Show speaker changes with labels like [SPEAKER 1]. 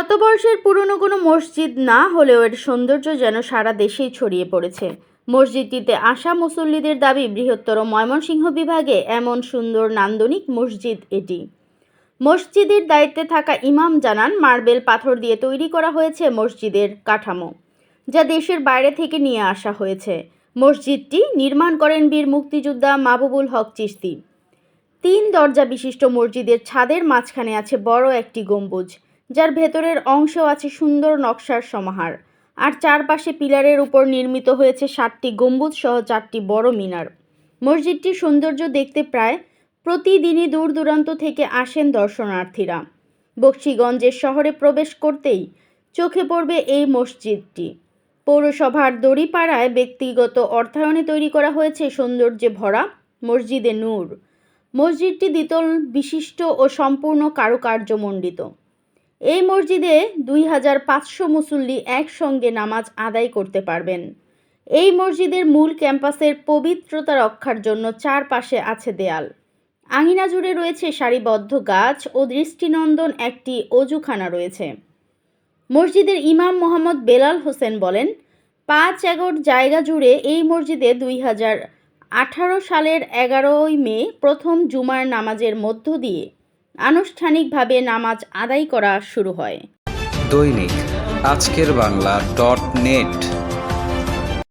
[SPEAKER 1] শতবর্ষের পুরনো কোনো মসজিদ না হলেও এর সৌন্দর্য যেন সারা দেশেই ছড়িয়ে পড়েছে। মসজিদটিতে আসা মুসল্লিদের দাবি, বৃহত্তর ময়মনসিংহ বিভাগে এমন সুন্দর নান্দনিক মসজিদ এটি। মসজিদের দায়িত্বে থাকা ইমাম জানান, মার্বেল পাথর দিয়ে তৈরি করা হয়েছে মসজিদের কাঠামো, যা দেশের বাইরে থেকে নিয়ে আসা হয়েছে। মসজিদটি নির্মাণ করেন বীর মুক্তিযোদ্ধা মাহবুবুল হক চিশতি। 3 দরজা বিশিষ্ট মসজিদের ছাদের মাঝখানে আছে বড় একটি গম্বুজ, যার ভেতরের অংশেও আছে সুন্দর নকশার সমাহার। আর চারপাশে পিলারের উপর নির্মিত হয়েছে 7টি গম্বুজ সহ 4টি বড় মিনার। মসজিদটির সৌন্দর্য দেখতে প্রায় প্রতিদিনই দূর দূরান্ত থেকে আসেন দর্শনার্থীরা। বকশীগঞ্জের শহরে প্রবেশ করতেই চোখে পড়বে এই মসজিদটি। পৌরসভার দড়িপাড়ায় ব্যক্তিগত অর্থায়নে তৈরি করা হয়েছে সৌন্দর্যে ভরা মসজিদে নূর। মসজিদটি দ্বিতল বিশিষ্ট ও সম্পূর্ণ কারুকার্যমণ্ডিত। এই মসজিদে 2500 মুসল্লি একসঙ্গে নামাজ আদায় করতে পারবেন। এই মসজিদের মূল ক্যাম্পাসের পবিত্রতা রক্ষার জন্য চারপাশে আছে দেয়াল। আঙিনা জুড়ে রয়েছে সারিবদ্ধ গাছ ও দৃষ্টিনন্দন একটি অজুখানা রয়েছে। মসজিদের ইমাম মোহাম্মদ বেলাল হোসেন বলেন, 5 একর জায়গা জুড়ে এই মসজিদে 2018 সালের 11ই মে প্রথম জুমার নামাজের মধ্য দিয়ে আনুষ্ঠানিকভাবে নামাজ আদায় করা শুরু হয়।
[SPEAKER 2] দৈনিক আজকের বাংলা.net